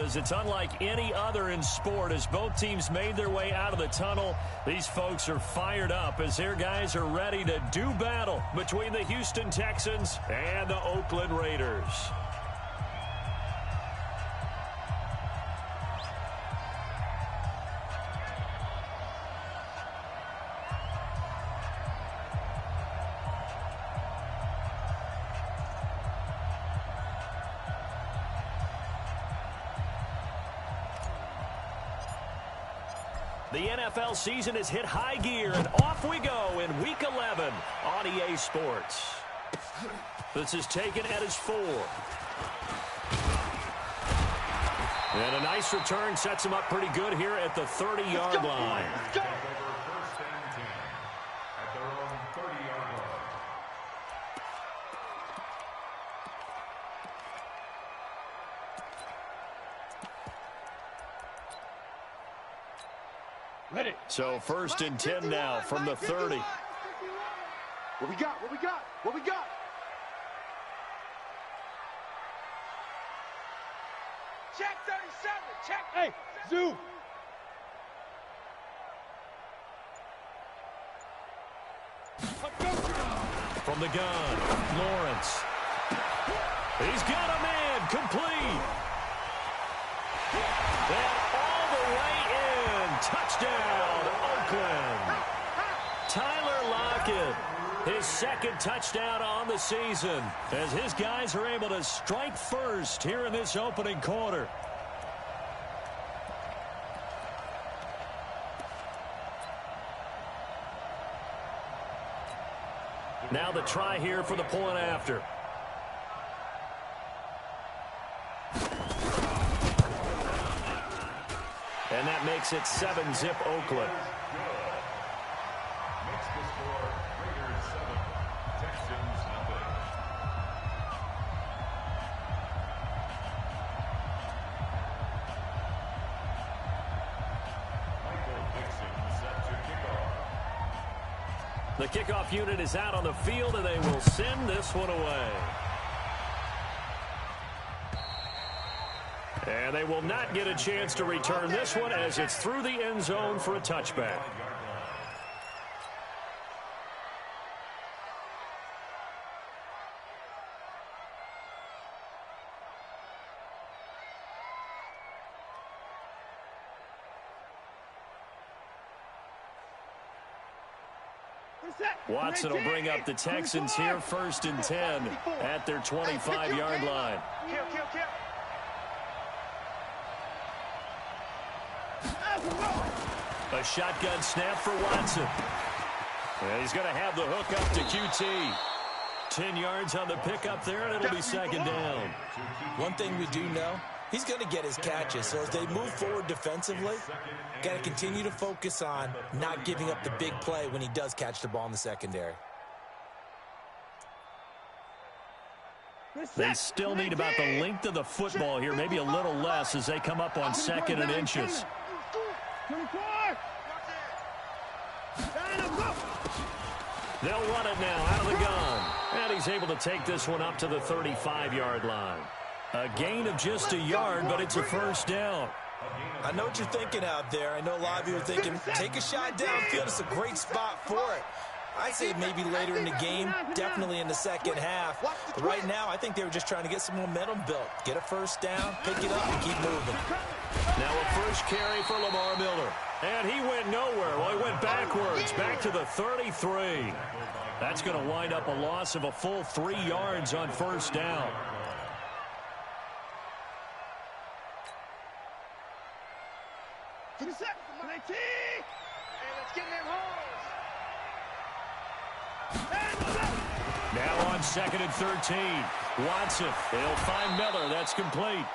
is. It's unlike any other in sport. As both teams made their way out of the tunnel, these folks are fired up as their guys are ready to do battle between the Houston Texans and the Oakland Raiders. The NFL season has hit high gear, and off we go in Week 11 on EA Sports. This is taken at his 4. And a nice return sets him up pretty good here at the 30-yard line. So 1st and 10 now from the 30. What we got? What we got? What we got? Check 37. Check. Hey, Zoo. From the gun, Lawrence. He's got a man complete. And all the way in. Touchdown, Oakland. Tyler Lockett, his 2nd touchdown on the season, as his guys are able to strike first here in this opening quarter. Now the try here for the point after. And that makes it 7-zip Oakland. Makes the score Raiders 7, Texans nothing. Michael Dixon set to kickoff. The kickoff unit is out on the field, and they will send this one away. And they will not get a chance to return this one as it's through the end zone for a touchback. Watson will bring up the Texans here, 1st and 10 at their 25-yard line. A shotgun snap for Watson. And he's going to have the hook up to QT. 10 yards on the pickup there, and it'll be 2nd down. One thing we do know, he's going to get his catches. So as they move forward defensively, got to continue to focus on not giving up the big play when he does catch the ball in the secondary. They still need about the length of the football here, maybe a little less as they come up on 2nd and inches. They'll run it now out of the gun. And he's able to take this one up to the 35-yard line. A gain of just a yard, but it's a 1st down. I know what you're thinking out there. I know a lot of you are thinking, take a shot downfield. It's a great spot for it. I'd say maybe later in the game, definitely in the 2nd half. But right now, I think they were just trying to get some momentum built. Get a 1st down, pick it up, and keep moving. Now a first carry for Lamar Miller. And he went nowhere. Well, he went backwards, back to the 33. That's going to wind up a loss of a full 3 yards on 1st down. Now on 2nd and 13. Watson, they'll find Miller. That's complete.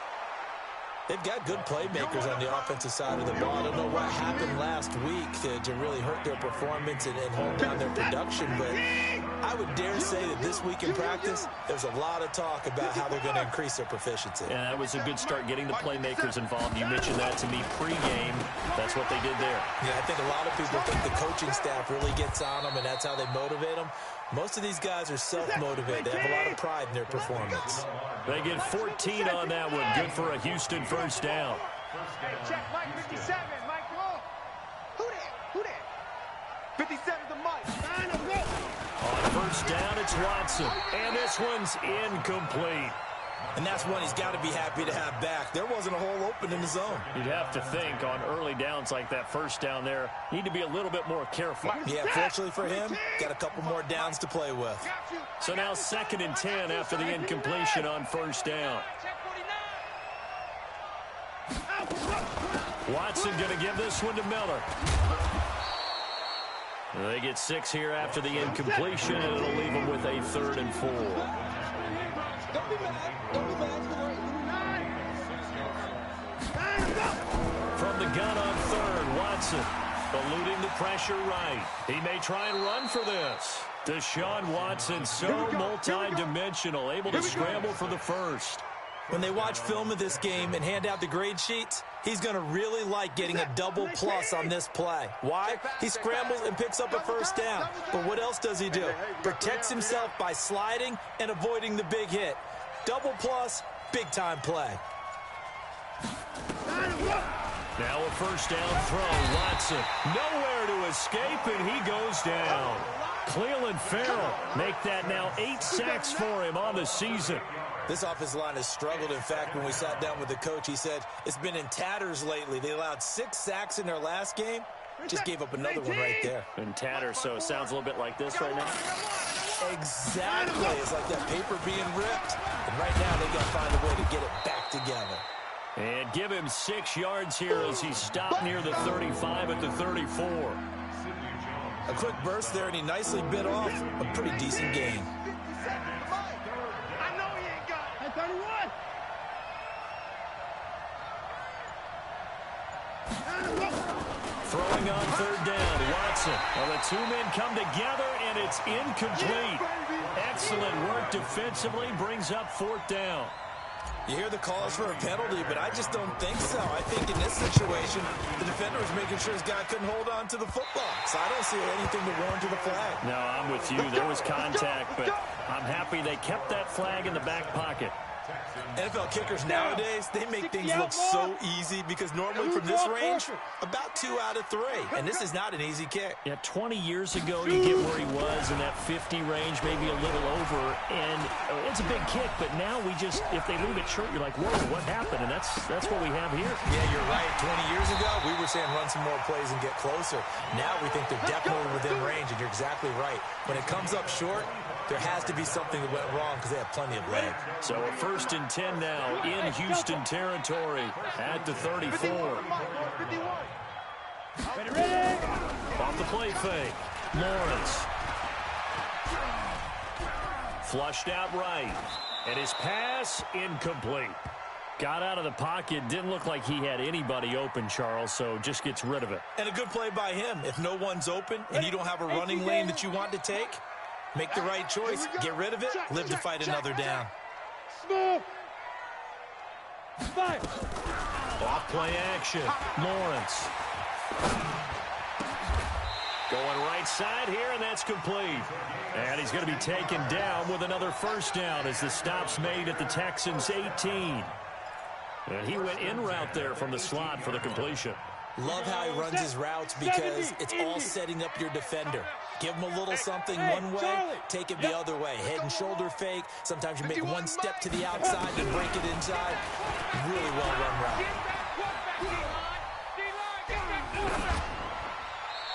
They've got good playmakers on the offensive side of the ball. I don't know what happened last week to really hurt their performance and hold down their production, but I would dare say that this week in practice, there's a lot of talk about how they're going to increase their proficiency. Yeah, that was a good start, getting the playmakers involved. You mentioned that to me pregame. That's what they did there. Yeah, I think a lot of people think the coaching staff really gets on them, and that's how they motivate them. Most of these guys are self-motivated. They have a lot of pride in their performance. They get 14 on that one. Good for a Houston first down. Hey, check Mike 57. Mike, who that? Who that? 57 to Mike. On first down, it's Watson. And this one's incomplete. And that's one he's got to be happy to have back. There wasn't a hole open in the zone. You'd have to think on early downs like that first down there, need to be a little bit more careful. Yeah, fortunately for him, got a couple more downs to play with. So now 2nd and 10 after the incompletion on first down. Watson going to give this one to Miller. They get 6 here after the incompletion, and it'll leave them with a 3rd and 4. Don't be mad. Don't be mad. From the gun on 3rd, Watson eluding the pressure right. He may try and run for this. Deshaun Watson, so multi-dimensional, able to scramble for the first. When they watch film of this game and hand out the grade sheets, he's going to really like getting a double plus on this play. Why? He scrambles and picks up a first down. But what else does he do? Protects himself by sliding and avoiding the big hit. Double plus, big-time play. Now a first down throw. Watson nowhere to escape, and he goes down. Cleveland Farrell make that now 8 sacks for him on the season. This offensive line has struggled. In fact, when we sat down with the coach, he said it's been in tatters lately. They allowed 6 sacks in their last game. Just gave up another one right there. In tatters, so it sounds a little bit like this right now. Exactly. It's like that paper being ripped. And right now, they got to find a way to get it back together. And give him 6 yards here as he stopped near the 35 at the 34. A quick burst there, and he nicely bit off a pretty decent gain. I know he ain't got it. 31. Throwing on 3rd down, Watson. Well, the 2 men come together, and it's incomplete. Excellent work defensively, brings up 4th down. You hear the calls for a penalty, but I just don't think so. I think in this situation, the defender was making sure his guy couldn't hold on to the football. So I don't see anything to warrant to the flag. No, I'm with you. There was contact, but I'm happy they kept that flag in the back pocket. NFL kickers nowadays, they make things look so easy because normally from this range, about 2 out of 3. And this is not an easy kick. Yeah, 20 years ago, you get where he was in that 50 range, maybe a little over, and it's a big kick, but now we just, if they leave it short, you're like, whoa, what happened? And that's what we have here. Yeah, you're right. 20 years ago, we were saying run some more plays and get closer. Now we think they're definitely within range, and you're exactly right. When it comes up short, there has to be something that went wrong because they have plenty of leg. So a 1st and 10 now in Houston territory at the 34. Off the play fake. Lawrence. Flushed out right. And his pass incomplete. Got out of the pocket. Didn't look like he had anybody open, Charles, so just gets rid of it. And a good play by him. If no one's open and you don't have a running lane that you want to take, make the right choice. Get rid of it. Live to fight another down. Smooth. Fire. Off play action. Lawrence. Going right side here, and that's complete. And he's going to be taken down with another first down as the stop's made at the Texans' 18. And he went in route there from the slot for the completion. Love how he runs his routes because it's all setting up your defender. Give him a little something one way, take it the other way. Head and shoulder fake. Sometimes you make one step to the outside and break it inside. Really well run route.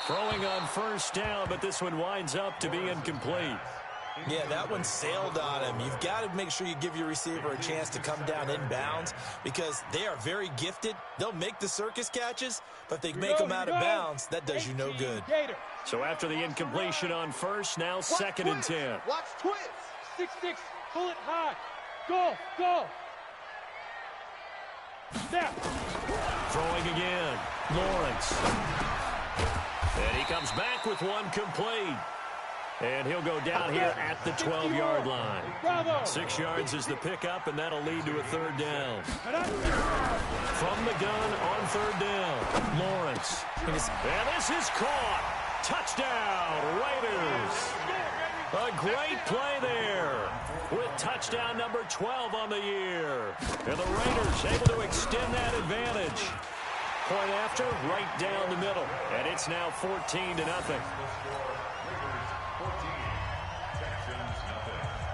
Throwing on first down, but this one winds up to be incomplete. Yeah, that one sailed on him. You've got to make sure you give your receiver a chance to come down inbounds because they are very gifted. They'll make the circus catches, but if they make them out of bounds, that does you no good. So after the incompletion on first, now 2nd and 10. Watch twist. 6-6. Pull it high. Go. Go. Snap. Throwing again. Lawrence. And he comes back with one complete. And he'll go down here at the 12-yard line. 6 yards is the pickup, and that'll lead to a 3rd down. From the gun on 3rd down, Lawrence. And this is caught. Touchdown, Raiders. A great play there with touchdown number 12 on the year. And the Raiders able to extend that advantage. Point after, right down the middle. And it's now 14-0.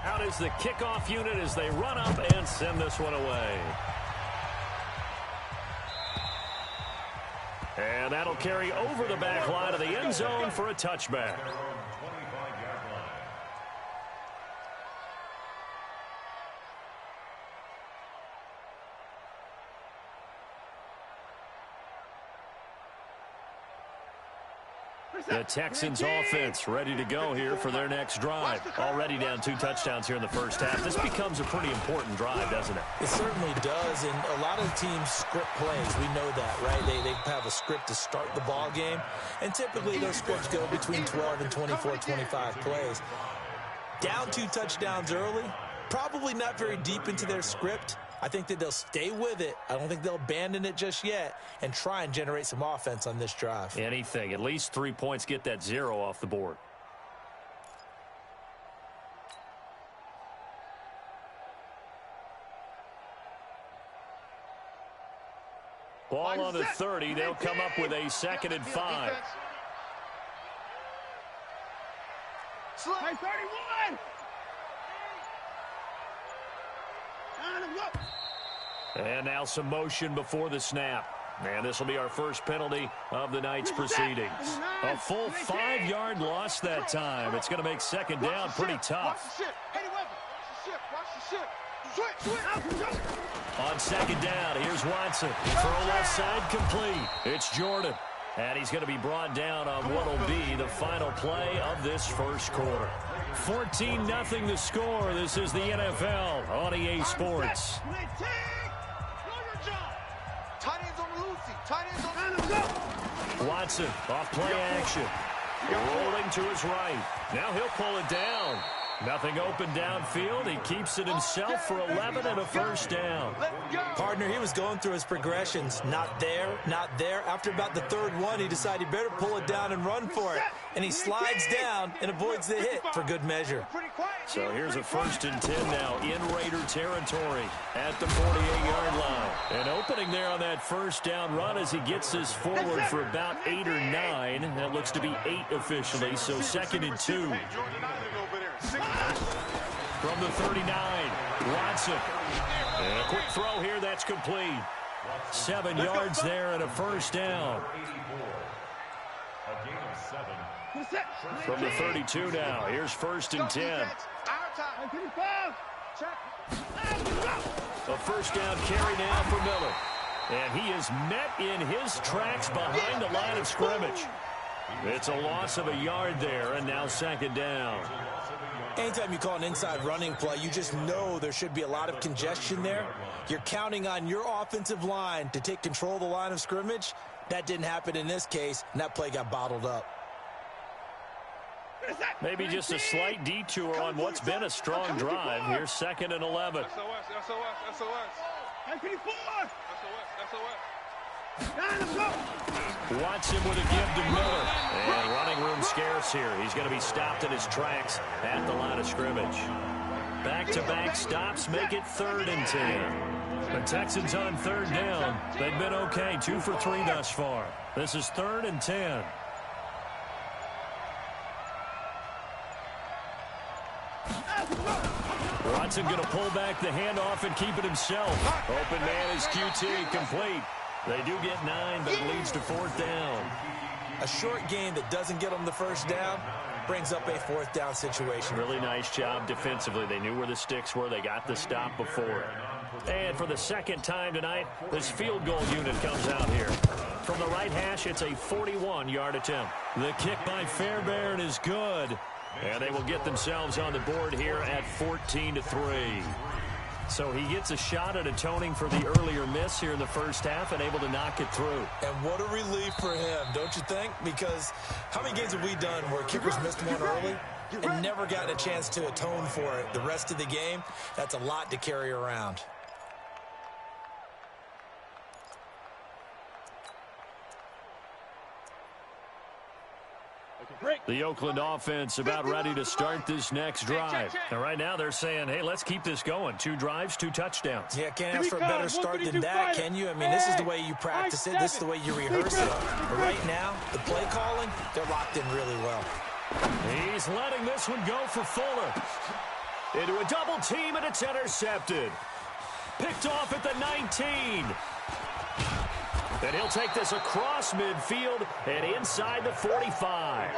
Out is the kickoff unit as they run up and send this one away. And that'll carry over the back line of the end zone for a touchback. The Texans offense ready to go here for their next drive. Already down 2 touchdowns here in the first half. This becomes a pretty important drive, doesn't it? It certainly does, and a lot of teams script plays. We know that, right? They have a script to start the ball game, and typically those scripts go between 12 and 24, 25 plays. Down 2 touchdowns early, probably not very deep into their script. I think that they'll stay with it. I don't think they'll abandon it just yet and try and generate some offense on this drive. Anything. At least 3 points, get that 0 off the board. Ball on the 30. They'll come up with a 2nd and 5. Slide 31. And now some motion before the snap. And this will be our first penalty of the night's proceedings. A full 5-yard loss that time. It's going to make 2nd down pretty tough. On 2nd down, here's Watson. Throw left side complete. It's Jordan. And he's going to be brought down on what will be the final play of this first quarter. 14-0 the score. This is the NFL on EA Sports. Watson off play action. Rolling to his right. Now he'll pull it down. Nothing open downfield. He keeps it himself for 11 and a first down. Partner, he was going through his progressions. Not there, not there. After about the 3rd one, he decided he better pull it down and run for it. And he slides down and avoids the hit for good measure. So here's a 1st and 10 now in Raider territory at the 48-yard line. An opening there on that 1st down run as he gets this forward for about 8 or 9. That looks to be 8 officially, so 2nd and 2. From the 39, Watson. And a quick throw here, that's complete. 7 yards there and a first down. From the 32 now, here's 1st and 10. A first down carry now for Miller. And he is met in his tracks behind the line of scrimmage. It's a loss of a yard there, and now 2nd down. Anytime you call an inside running play, you just know there should be a lot of congestion there. You're counting on your offensive line to take control of the line of scrimmage. That didn't happen in this case, and that play got bottled up. Maybe just a slight detour on what's been a strong drive. Here's 2nd and 11. Watson with a give to Miller. And running room scarce here. He's going to be stopped in his tracks at the line of scrimmage. Back-to-back stops make it 3rd and 10. The Texans on 3rd down. They've been okay, 2 for 3 thus far. This is 3rd and 10. Watson going to pull back the handoff and keep it himself. Open man is QT, complete. They do get 9, but it leads to 4th down. A short game that doesn't get them the first down brings up a 4th down situation. Really nice job defensively. They knew where the sticks were. They got the stop before. And for the 2nd time tonight, this field goal unit comes out here. From the right hash, it's a 41-yard attempt. The kick by Fairbairn is good. And they will get themselves on the board here at 14-3. So he gets a shot at atoning for the earlier miss here in the first half and able to knock it through. And what a relief for him, don't you think? Because how many games have we done where kickers missed one early and never gotten a chance to atone for it the rest of the game? That's a lot to carry around. The Oakland offense about ready to start this next drive. And right now they're saying, hey, let's keep this going. 2 drives, 2 touchdowns. Yeah, can't ask for a better start than that, can you? I mean, this is the way you practice it. This is the way you rehearse it. But right now, the play calling, they're locked in really well. He's letting this one go for Fuller. Into a double team, and it's intercepted. Picked off at the 19. And he'll take this across midfield and inside the 45.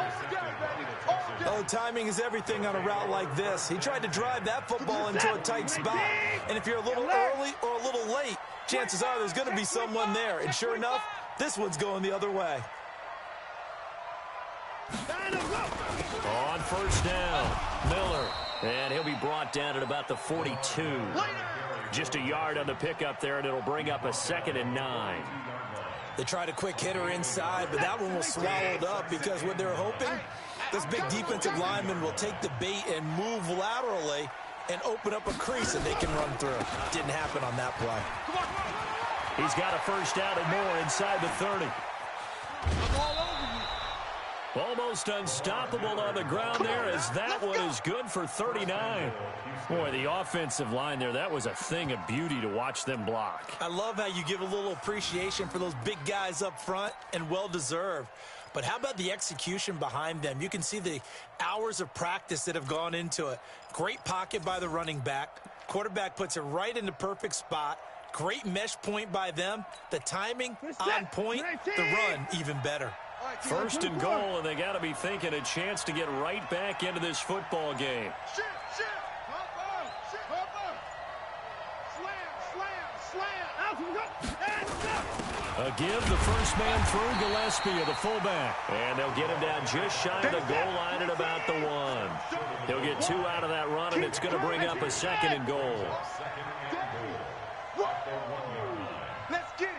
Oh, timing is everything on a route like this. He tried to drive that football into a tight spot. And if you're a little early or a little late, chances are there's going to be someone there. And sure enough, this one's going the other way. On first down, Miller. And he'll be brought down at about the 42. Just a yard on the pickup there, and it'll bring up a 2nd and 9. They tried a quick hitter inside, but that one was swallowed up because what they're hoping, this big defensive lineman will take the bait and move laterally and open up a crease that they can run through. Didn't happen on that play. He's got a first down and more inside the 30. Almost unstoppable on the ground there as that one is good for 39. Boy, the offensive line there, that was a thing of beauty to watch them block. I love how you give a little appreciation for those big guys up front, and well-deserved. But how about the execution behind them? You can see the hours of practice that have gone into it. Great pocket by the running back. Quarterback puts it right in the perfect spot. Great mesh point by them. The timing on point. The run even better. First and goal, and they got to be thinking a chance to get right back into this football game. A give, the first man through, Gillespie, the fullback. And they'll get him down just shy of the goal line at about the 1. He'll get 2 out of that run, and it's going to bring up a 2nd and goal. Let's get it.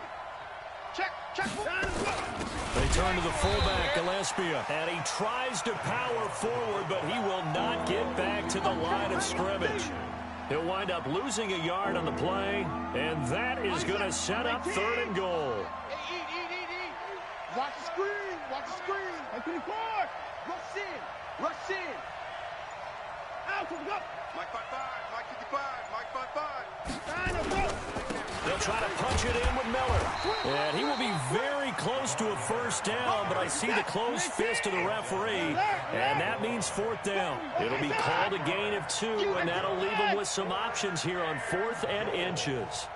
Check. They turn to the fullback, Gillespie, and he tries to power forward, but he will not get back to the line of scrimmage. He'll wind up losing a yard on the play, and that is going to set up 3rd and goal. Eat. Watch the screen. Mike 24. Rush in. Out to the go. Mike 55. Mike 55. Mike 55. They'll try to punch it in with Miller. And he will be very close to a first down, but I see the closed fist of the referee, and that means 4th down. It'll be called a gain of 2, and that'll leave them with some options here on 4th and inches.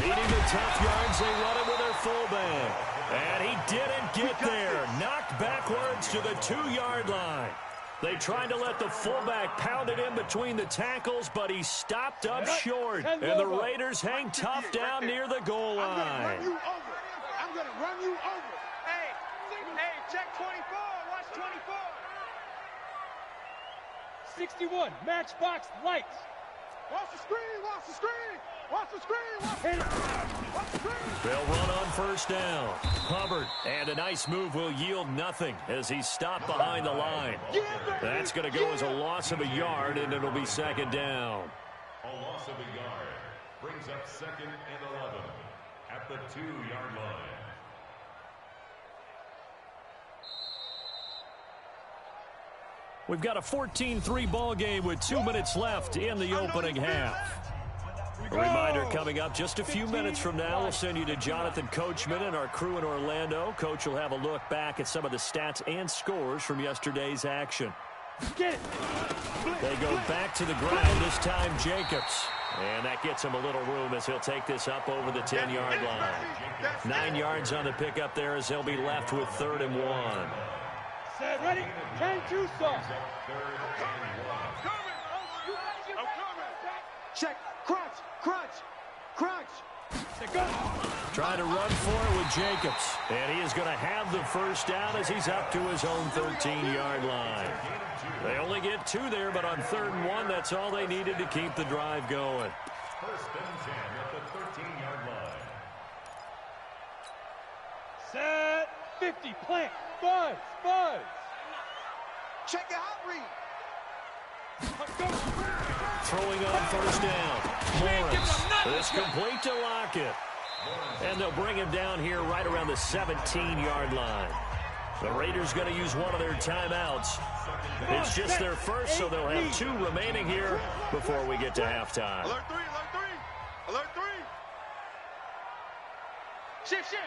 Needing the tough yards, they run it with their fullback. And he didn't get there. Knocked backwards to the 2-yard line. They tried to let the fullback pound it in between the tackles, but he stopped up short. And the Raiders hang tough down near the goal line. I'm going to run you over. Hey, check 24. Watch 24. 61, matchbox lights. Watch the screen. They'll run on first down. Hubbard, and a nice move will yield nothing as he's stopped behind the line. That's going to go as a loss of a yard, and it'll be 2nd down. A loss of a yard brings up 2nd and 11 at the 2-yard line. We've got a 14-3 ball game with 2 minutes left in the opening half. A reminder coming up just a few minutes from now, we'll send you to Jonathan Coachman and our crew in Orlando. Coach will have a look back at some of the stats and scores from yesterday's action. They go back to the ground, this time Jacobs. And that gets him a little room as he'll take this up over the 10-yard line. 9 yards on the pickup there as they'll be left with 3rd and 1. Set, ready, 10-2 sauce. Check. Crunch. Trying to run for it with Jacobs. And he is going to have the first down as he's up to his own 13-yard line. They only get 2 there, but on 3rd and 1, that's all they needed to keep the drive going. First and 10 at the 13-yard line. Set, 50, plant, buzz. Check your hot read. Throwing on first down. Morris. It's complete to Lockett. And they'll bring him down here right around the 17-yard line. The Raiders going to use one of their timeouts. It's just their first, so they'll have 2 remaining here before we get to halftime. Alert 3, alert 3. Alert 3. Shift, shift.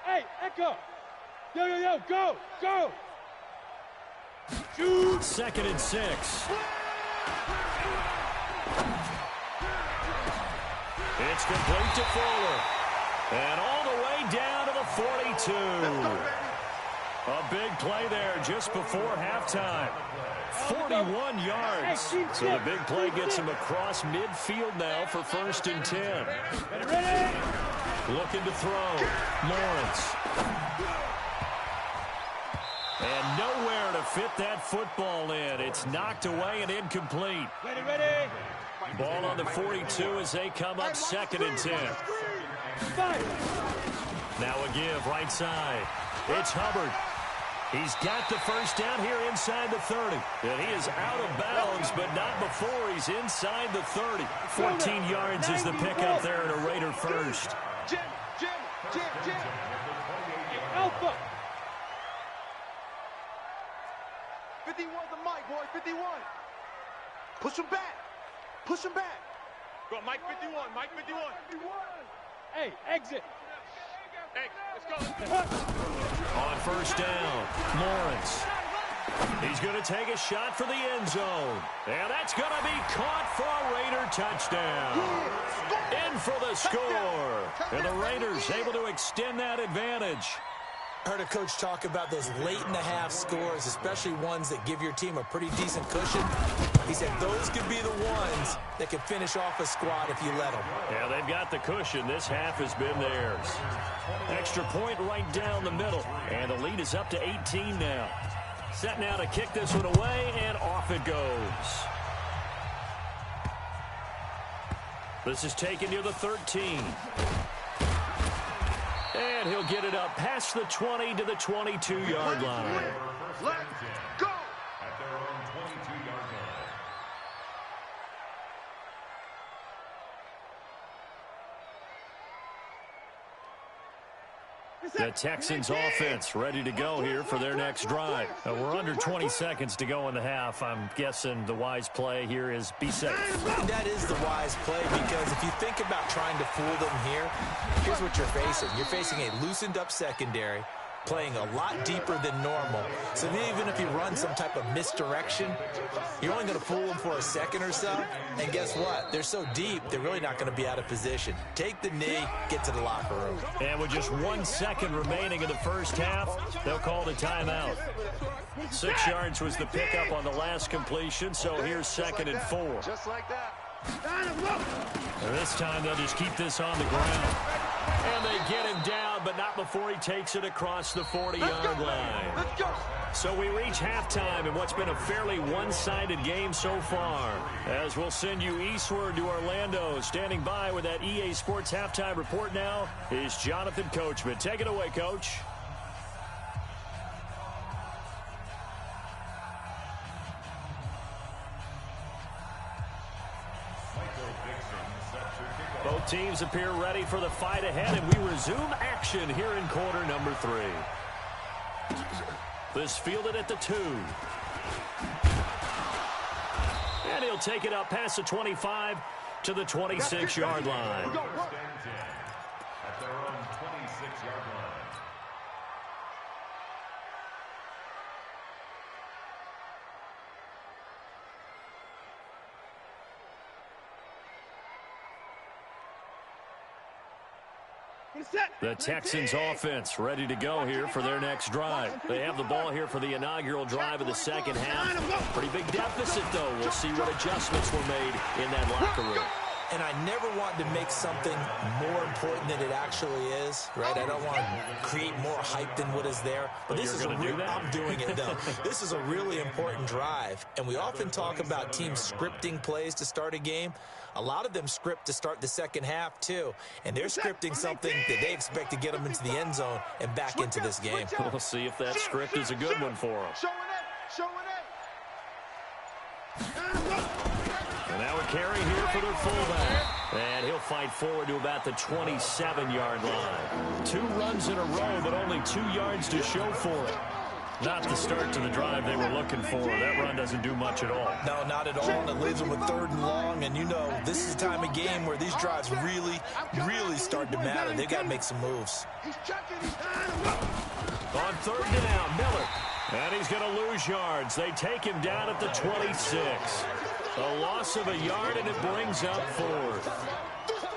Hey, Echo. Yo, yo, yo, go, go. Shoot. 2nd and 6. It's complete to Fuller. And all the way down to the 42. A big play there just before halftime. 41 yards. So the big play gets him across midfield now for 1st and 10. Ready? Looking to throw. Lawrence. And nowhere to fit that football in. It's knocked away and incomplete. Ready, ready. Ball on the 42 as they come up 2nd and 10. Now a give right side. It's Hubbard. He's got the first down here inside the 30. And he is out of bounds, but not before he's inside the 30. 14 yards is the pickup there at a Raider first. Jim. Alpha. 51's the mic, boy. 51. Push him back. Push him back. Go, Mike 51. Mike 51. Hey, exit. Hey, let's go. On first down, Lawrence. He's going to take a shot for the end zone. And that's going to be caught for a Raider touchdown. In for the score. And the Raiders able to extend that advantage. Heard a coach talk about those late-in-the-half scores, especially ones that give your team a pretty decent cushion. He said those could be the ones that can finish off a squad if you let them. Yeah, they've got the cushion. This half has been theirs. Extra point right down the middle. And the lead is up to 18 now. Set now to kick this one away, and off it goes. This is taken near the 13. And he'll get it up past the 20 to the 22-yard line. Let's go. At their own 22-yard line. The Texans offense ready to go here for their next drive. We're under 20 seconds to go in the half. I'm guessing the wise play here is be safe. That is the wise play, because if you think about trying to fool them here, here's what you're facing. You're facing a loosened up secondary, playing a lot deeper than normal. So even if you run some type of misdirection, you're only going to fool them for a second or so. And guess what? They're so deep, they're really not going to be out of position. Take the knee, get to the locker room. And with just 1 second remaining in the first half, they'll call the timeout. 6 yards was the pickup on the last completion, so here's 2nd and 4. Just like that. And this time they'll just keep this on the ground. And they get him down, but not before he takes it across the 40-yard line. Let's go. So we reach halftime in what's been a fairly one-sided game so far. As we'll send you eastward to Orlando. Standing by with that EA Sports halftime report now is Jonathan Coachman. Take it away, Coach. Both teams appear ready for the fight ahead, and we resume action here in quarter number 3. This fielded at the 2. And he'll take it up past the 25 to the 26-yard line. At their own 26-yard line. The Texans offense ready to go here for their next drive. They have the ball here for the inaugural drive of the second half. Pretty big deficit, though. We'll see what adjustments were made in that locker room. And I never want to make something more important than it actually is, right? I don't want to create more hype than what is there. But this is I'm doing it, though. This is a really important drive. And we often talk about teams scripting plays to start a game. A lot of them script to start the second half, too. And they're scripting something that they expect to get them into the end zone and back into this game. We'll see if that script is a good one for them. Showing it. And now it carry here for their fullback. And he'll fight forward to about the 27-yard line. 2 runs in a row, but only 2 yards to show for it. Not the start to the drive they were looking for. That run doesn't do much at all. No, not at all, and it leaves them with 3rd and long. And, you know, this is the time of game where these drives really start to matter. They've got to make some moves. On 3rd down, Miller. And he's going to lose yards. They take him down at the 26. A loss of a yard, and it brings up 4th.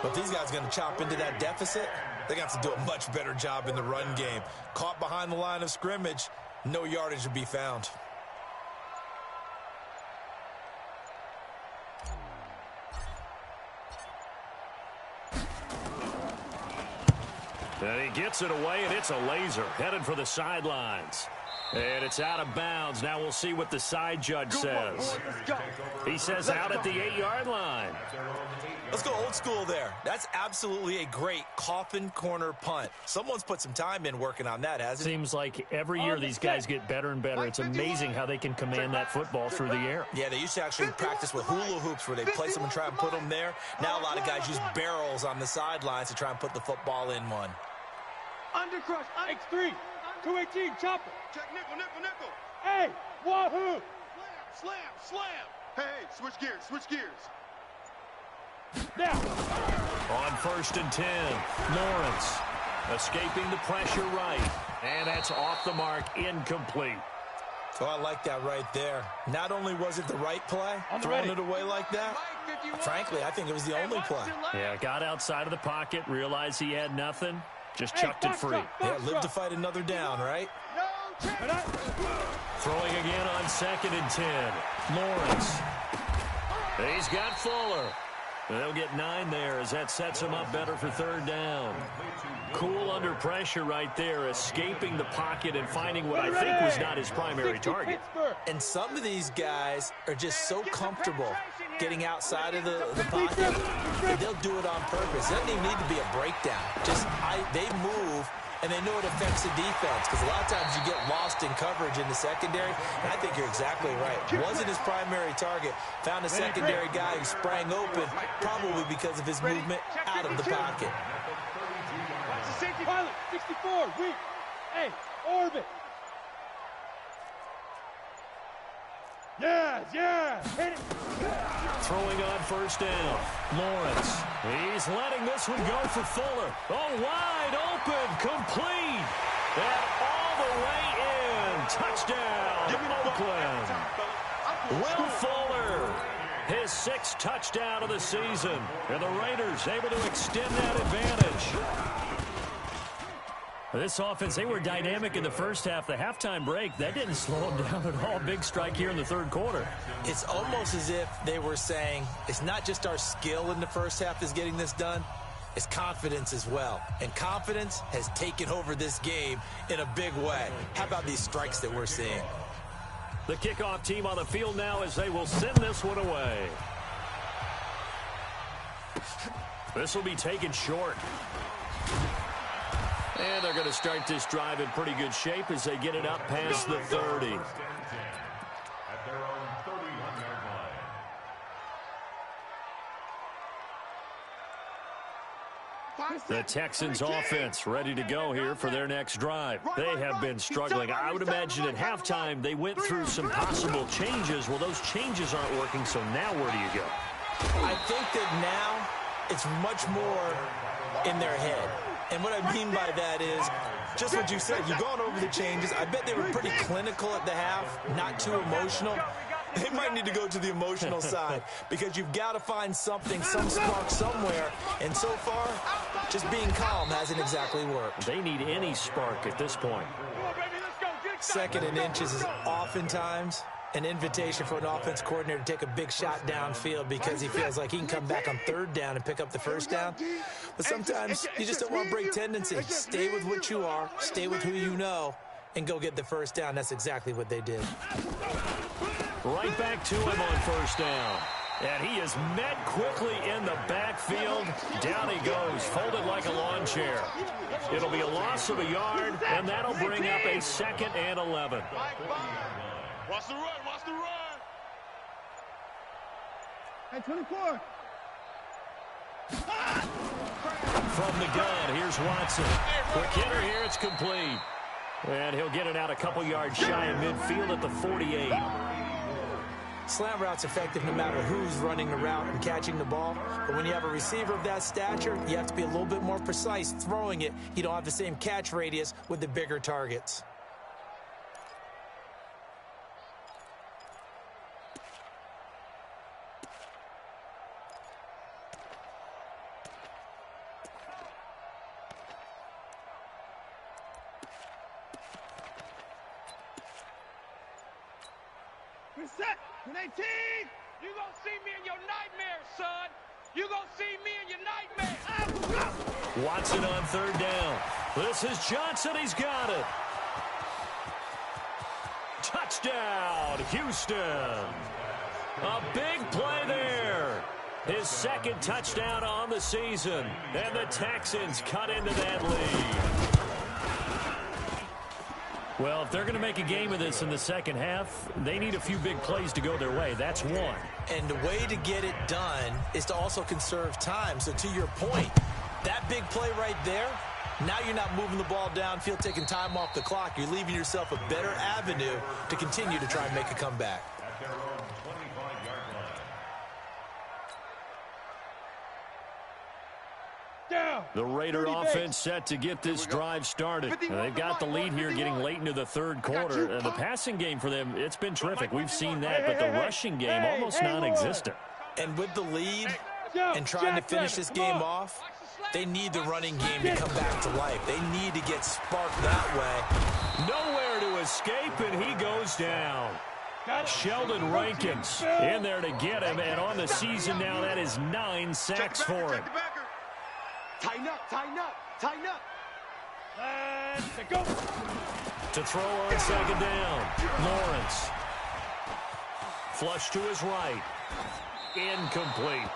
But these guys are going to chop into that deficit. They're going to have to do a much better job in the run game. Caught behind the line of scrimmage, no yardage to be found. And he gets it away, and it's a laser. Headed for the sidelines. And it's out of bounds. Now we'll see what the side judge says. He says out at the 8-yard line. Let's go old school there. That's absolutely a great coffin corner punt. Someone's put some time in working on that, hasn't it? Seems like every year these guys get better and better. It's amazing how they can command that football through the air. Yeah, they used to actually practice with hula hoops where they place them and try and put them there. Now a lot of guys use barrels on the sidelines to try and put the football in one. Undercrush. X3. 218, chopper. Check nickel, nickel, nickel. Hey, wahoo. Slam, slam. Hey, switch gears. Now. On 1st and 10, Lawrence escaping the pressure right. And that's off the mark, incomplete. Oh, I like that right there. Not only was it the right play, throwing it away like that, frankly, I think it was the only play. Yeah, got outside of the pocket, realized he had nothing, just chucked it free. Yeah, live to fight another down, right? Throwing again on 2nd and 10. Lawrence. He's got Fuller. They'll get 9 there as that sets him up better for 3rd down. Cool under pressure right there, escaping the pocket and finding what I think was not his primary target. And some of these guys are just so comfortable getting outside of the pocket that they'll do it on purpose. It doesn't even need to be a breakdown. They move, and they know it affects the defense because a lot of times you get lost in coverage in the secondary. And I think you're exactly right. Wasn't his primary target. Found a secondary guy who sprang open, probably because of his movement out of the pocket. Pilot, 64, weak. Hey, orbit. Yeah, hit it. Throwing on 1st down. Lawrence. He's letting this one go for Fuller. Oh, wide open, complete. And all the way in. Touchdown, Oakland. Will Fuller, his 6th touchdown of the season. And the Raiders able to extend that advantage. This offense, they were dynamic in the first half. The halftime break, that didn't slow them down at all. Big strike here in the 3rd quarter. It's almost as if they were saying, it's not just our skill in the first half that's getting this done, it's confidence as well. And confidence has taken over this game in a big way. How about these strikes that we're seeing? The kickoff team on the field now as they will send this one away. This will be taken short. And they're going to start this drive in pretty good shape as they get it up past the 30. At their own 31-yard line. The Texans offense ready to go here for their next drive. They have been struggling. I would imagine at halftime they went through some possible changes. Well, those changes aren't working, so now where do you go? I think that now it's much more in their head. And what I mean by that is just what you said. You've gone over the changes. I bet they were pretty clinical at the half, not too emotional. They might need to go to the emotional side because you've got to find something, some spark somewhere. And so far, just being calm hasn't exactly worked. They need any spark at this point. 2nd and inches is oftentimes an invitation for an offense coordinator to take a big shot downfield because he feels like he can come back on 3rd down and pick up the 1st down. But sometimes you just don't want to break tendency. Stay with what you are, stay with who you know, and go get the 1st down. That's exactly what they did. Right back to him on 1st down. And he is met quickly in the backfield. Down he goes, folded like a lawn chair. It'll be a loss of a yard, and that'll bring up a 2nd and 11. Watch the run, watch the run. Hey, 24. From the gun, here's Watson. Quick hitter here, it's complete. And he'll get it out a couple yards shy of midfield at the 48. Slant route's effective no matter who's running the route and catching the ball. But when you have a receiver of that stature, you have to be a little bit more precise throwing it. You don't have the same catch radius with the bigger targets. Set. 18. You gonna see me in your nightmares, son. You gonna see me in your nightmares. Watson on third down. This is Johnson. He's got it. Touchdown, Houston. A big play there. His second touchdown on the season. And the Texans cut into that lead. Well, if they're going to make a game of this in the second half, they need a few big plays to go their way. That's one. And the way to get it done is to also conserve time. So to your point, that big play right there, now you're not moving the ball downfield, taking time off the clock. You're leaving yourself a better avenue to continue to try and make a comeback. At their own 25-yard line. Down. The Raider offense set to get this drive started. They've got the lead here getting late into the third quarter. And the passing game for them, it's been terrific. We've seen that, but the rushing game almost non-existent. And with the lead and trying to finish this game off, they need the running game to come back to life. They need to get sparked that way. Nowhere to escape, and he goes down. Sheldon Rankins in there to get him, and on the season now, that is 9 sacks for him. Tighten up, tighten up, tighten up. Let's go. To throw on second down, Lawrence. Flush to his right. Incomplete.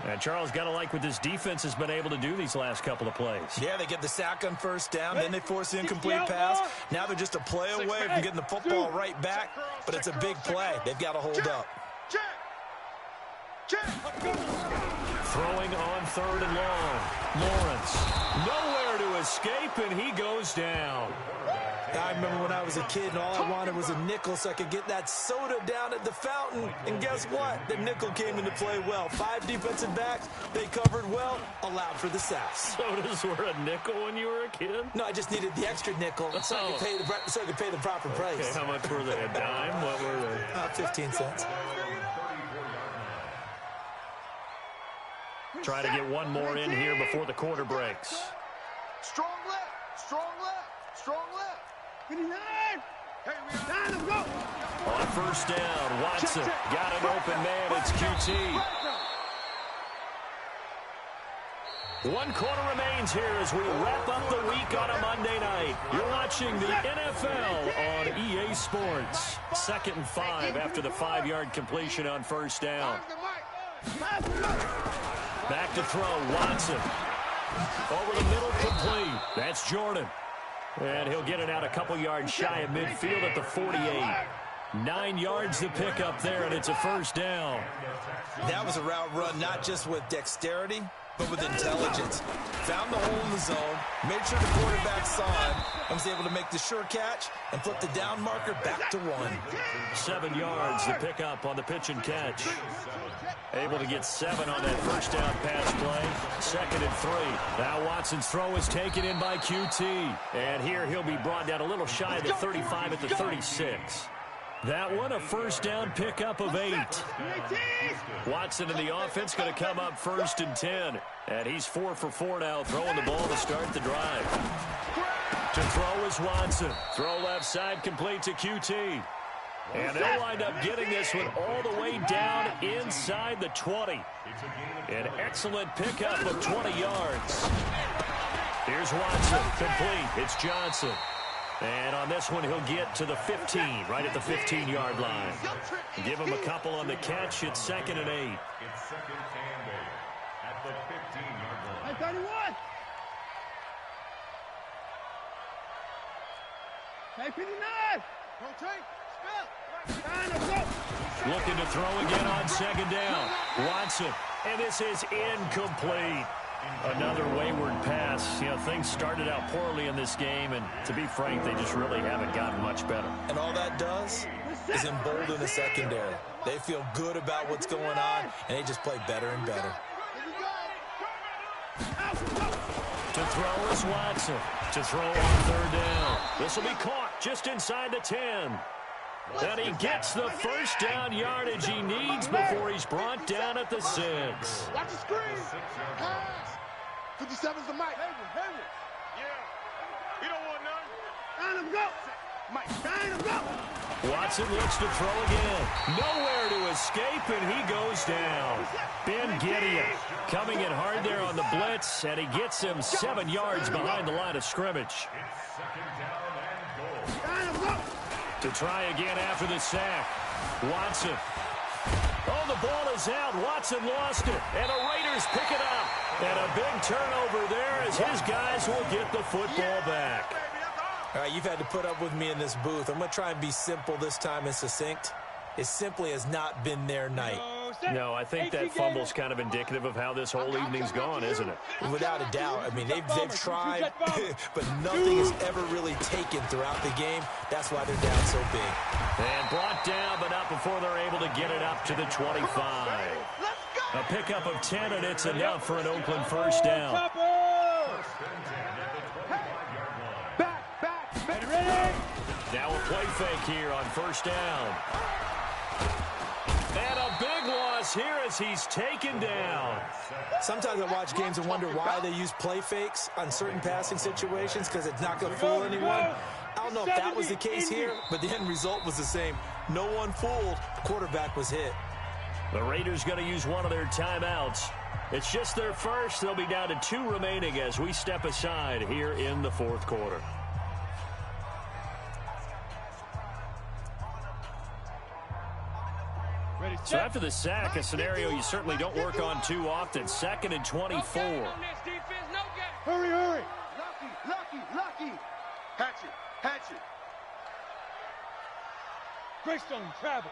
And Charles, got to like what this defense has been able to do these last couple of plays. Yeah, they get the sack on first down, then they force the incomplete pass. Now they're just a play away from getting the football right back, but it's a big play. They've got to hold up. Throwing on third and long. Lawrence. Nowhere to escape, and he goes down. I remember when I was a kid and all I wanted was a nickel so I could get that soda down at the fountain. And guess what? The nickel came into play well. 5 defensive backs. They covered well, allowed for the sacks. Sodas were a nickel when you were a kid? No, I just needed the extra nickel so I could pay the proper price. Okay, how much were they? A dime? What were they? 15 cents. Try to get one more in here before the quarter breaks. Strong left, strong left, strong left. 59. Hey, we are Time to go. On first down, Watson got an open man. It's QT. 1 quarter remains here as we wrap up the week on a Monday night. You're watching the NFL on EA Sports. 2nd and 5 after the 5-yard completion on first down. Back to throw, Watson. Over the middle, complete. That's Jordan. And he'll get it out a couple yards shy of midfield at the 48. 9 yards to pick up there, and it's a first down. That was a route run not just with dexterity, but with intelligence. Found the hole in the zone, made sure the quarterback saw him, and was able to make the sure catch and flip the down marker back to 1. 7 yards to pick up on the pitch and catch. Able to get 7 on that first down pass play. 2nd and 3. Now Watson's throw is taken in by QT. And here he'll be brought down a little shy of the 35 at the 36. That one, a first down pickup of 8. Watson and the offense going to come up 1st and 10. And he's 4 for 4 now, throwing the ball to start the drive. To throw is Watson. Throw left side, complete to QT. And they'll wind up getting this one all the way down inside the 20. An excellent pickup of 20 yards. Here's Watson, complete. It's Johnson. And on this one, he'll get to the 15, right at the 15-yard line. Give him a couple on the catch. It's 2nd and 8. It's 2nd and 8 at the 15-yard line. 31. Hey, 59. Rotate, Looking to throw again on second down. Watson, and this is incomplete. Another wayward pass. You know, things started out poorly in this game, and to be frank, they just really haven't gotten much better. And all that does is embolden the secondary. They feel good about what's going on, and they just play better and better. To throw is Watson. To throw on third down. This will be caught just inside the 10. And he gets the first down yardage he needs before he's brought down at the 6. Watch the screen. Pass. 57's the Mike. Hayward. Yeah. He don't want none. Line him go. Mike. Line him go. Watson looks to throw again. Nowhere to escape, and he goes down. Ben Gideon coming in hard there on the blitz, and he gets him 7 yards behind the line of scrimmage. Line him go. To try again after the sack. Watson. Oh, the ball is out. Watson lost it, and the Raiders pick it up. And a big turnover there as his guys will get the football back. All right, you've had to put up with me in this booth. I'm going to try and be simple this time and succinct. It simply has not been their night. No, I think that fumble's kind of indicative of how this whole evening's gone, isn't it? Without a doubt. I mean, they've tried, but nothing has ever really taken throughout the game. That's why they're down so big. And brought down, but not before they're able to get it up to the 25. A pickup of 10, and it's enough for an Oakland first down. Ready? Now a play fake here on first down. And a big loss here as he's taken down. Sometimes I watch games and wonder why they use play fakes on certain passing situations, because it's not going to fool anyone. I don't know if that was the case here, but the end result was the same. No one fooled. The quarterback was hit. The Raiders going to use one of their timeouts. It's just their first. They'll be down to 2 remaining as we step aside here in the fourth quarter. So after the sack, a scenario you certainly don't work on too often. 2nd and 24. Hurry. Lucky. Hatchet. Greystone, travel.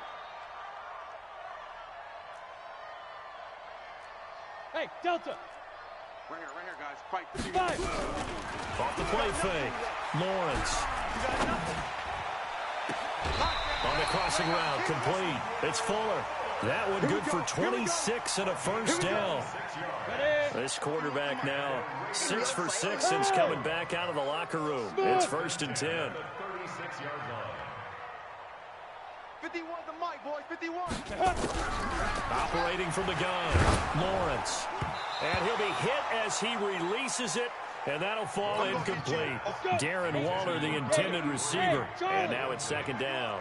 Hey, Delta. Right here, guys. Fight. 5. Off the play fake. Lawrence. On the crossing route, complete. It's Fuller. That one good for 26 and a first down. This quarterback now 6 for 6 since coming back out of the locker room. It's 1st and 10. 51's the Mike, boys. 51. Operating from the gun, Lawrence. And he'll be hit as he releases it, and that'll fall incomplete. Darren Waller, the intended receiver. And now it's 2nd down.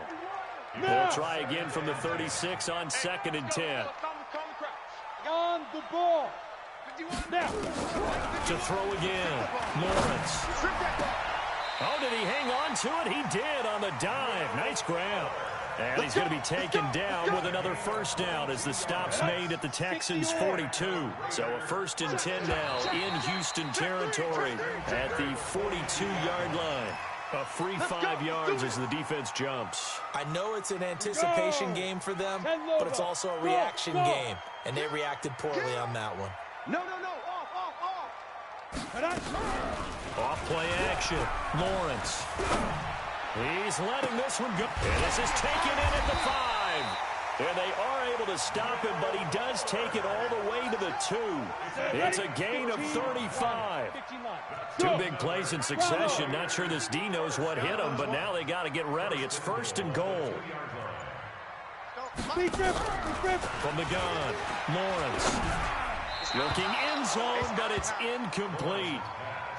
They'll try again from the 36 on 2nd and 10. On the ball. Now. To throw again, Lawrence. Oh, did he hang on to it? He did on the dive. Nice grab. And he's going to be taken down with another first down as the stop's made at the Texans' 42. So a 1st and 10 now in Houston territory at the 42-yard line. A free 5 yards as the defense jumps. I know it's an anticipation game for them, but it's also a reaction game, and they reacted poorly on that one. No. Off. Off play action. Lawrence. He's letting this one go. And this is taken in at the 5. And they are able to stop him, but he does take it all the way to the 2. It's a gain of 35. 2 big plays in succession. Not sure this D knows what hit him, but now they got to get ready. It's 1st and goal. From the gun, Lawrence. Looking end zone, but it's incomplete.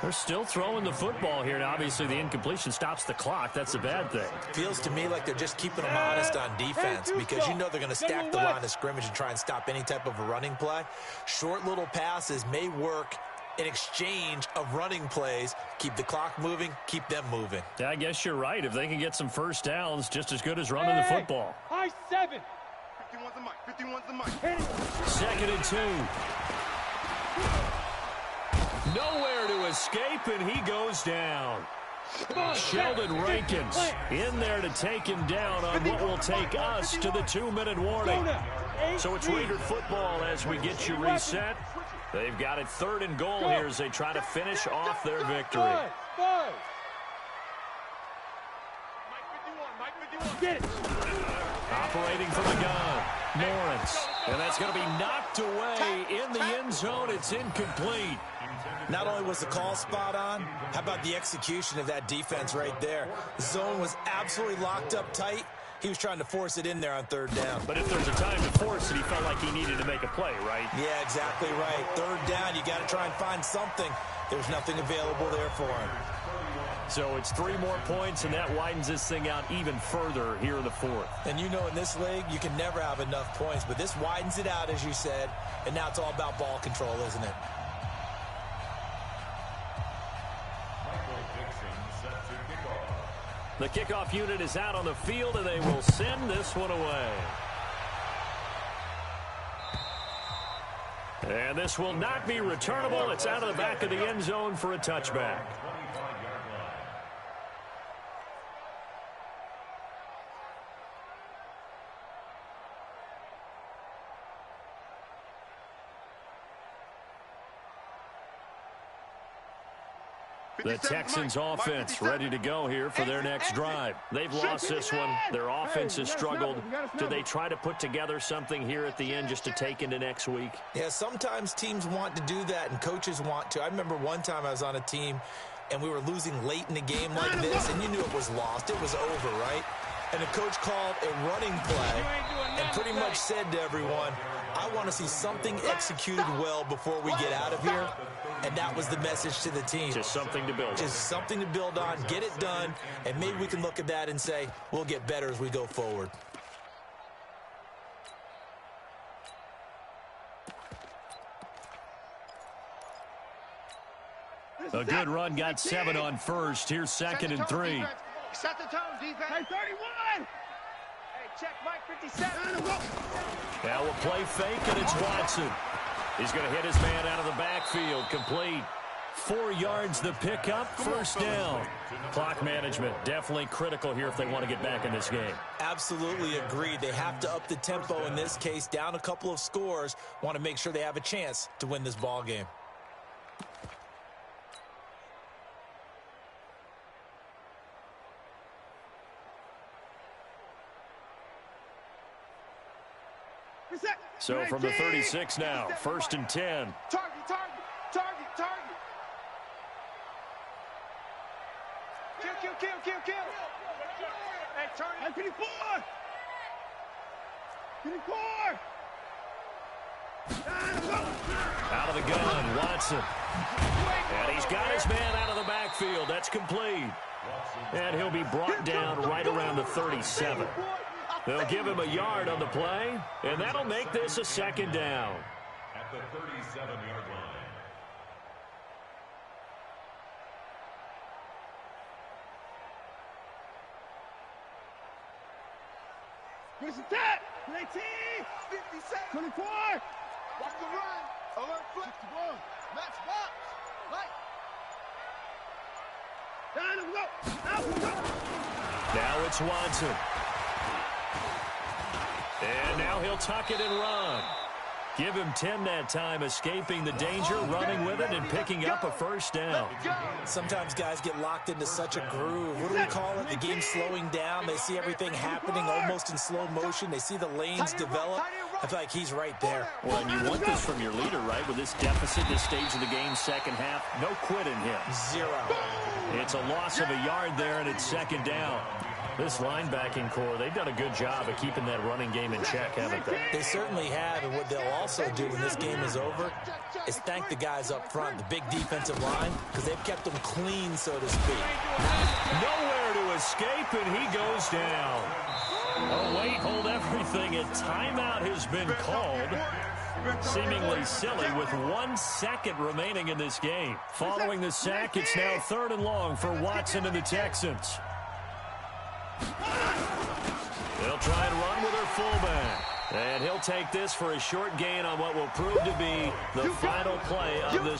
They're still throwing the football here, and obviously the incompletion stops the clock. That's a bad thing. Feels to me like they're just keeping them honest on defense, because you know they're going to stack the line of scrimmage and try and stop any type of a running play. Short little passes may work in exchange of running plays. Keep the clock moving, keep them moving. Yeah, I guess you're right. If they can get some first downs, just as good as running the football. High 7. 51's the Mike. 51's the Mike. 2nd and 2. Nowhere to escape, and he goes down. Sheldon Rankins in there to take him down on what will take us to the 2-minute warning. So it's Raider football as we get you reset. They've got it 3rd and goal here as they try to finish off their victory. Get it. Operating from the gun, Lawrence. And that's going to be knocked away in the end zone. It's incomplete. Not only was the call spot on, how about the execution of that defense right there? The zone was absolutely locked up tight. He was trying to force it in there on 3rd down. But if there's a time to force it, he felt like he needed to make a play, right? Yeah, exactly right. 3rd down, you got to try and find something. There was nothing available there for him. So it's 3 more points, and that widens this thing out even further here in the 4th. And you know in this league, you can never have enough points, but this widens it out, as you said, and now it's all about ball control, isn't it? The kickoff unit is out on the field, and they will send this one away. And this will not be returnable. It's out of the back of the end zone for a touchback. The Texans offense ready to go here for their next drive. They've lost this one. Their offense has struggled. Do they try to put together something here at the end just to take into next week? Yeah, sometimes teams want to do that and coaches want to. I remember one time I was on a team and we were losing late in a game like this, and you knew it was lost. It was over, right? And the coach called a running play and pretty much said to everyone, I want to see something executed well before we get out of here. And that was the message to the team. Just something to build on. Just something to build on, get it done, and maybe we can look at that and say, we'll get better as we go forward. A good run, got 7 on first. Here's 2nd and 3. Set the tone, defense. Hey, 31. Hey, check Mike 57. Now we'll play fake, and it's Watson. He's going to hit his man out of the backfield. Complete. 4 yards the pickup, 1st down. Clock management definitely critical here if they want to get back in this game. Absolutely agreed. They have to up the tempo in this case, down a couple of scores. Want to make sure they have a chance to win this ball game. So from the 36 now, 1st and 10. Target. Kill. Hey, turn it. 54. Out of the gun, Watson. And he's got his man out of the backfield. That's complete. And he'll be brought down right around the 37. They'll give him a yard on the play, and that'll make this a 2nd down. At the 37-yard line. Here's the tap. 19. 57. 24. Watch the run. Alert flip. 61. Match box. Right. Down and go. Now it's Watson. And now he'll tuck it and run. Give him 10 that time, escaping the danger, running with it, and picking up a 1st down. Sometimes guys get locked into such a groove. What do we call it? The game's slowing down. They see everything happening almost in slow motion. They see the lanes develop. I feel like he's right there. Well, and you want this from your leader, right? With this deficit, this stage of the game, 2nd half, no quitting him. 0. It's a loss of a yard there, and it's 2nd down. This linebacking core, they've done a good job of keeping that running game in check, haven't they? They certainly have, and what they'll also do when this game is over is thank the guys up front, the big defensive line, because they've kept them clean, so to speak. Nowhere to escape, and he goes down. Oh, wait, hold everything. A timeout has been called. Seemingly silly with 1 second remaining in this game. Following the sack, it's now 3rd and long for Watson and the Texans. They'll try and run with their fullback. And he'll take this for a short gain on what will prove to be the final play of this.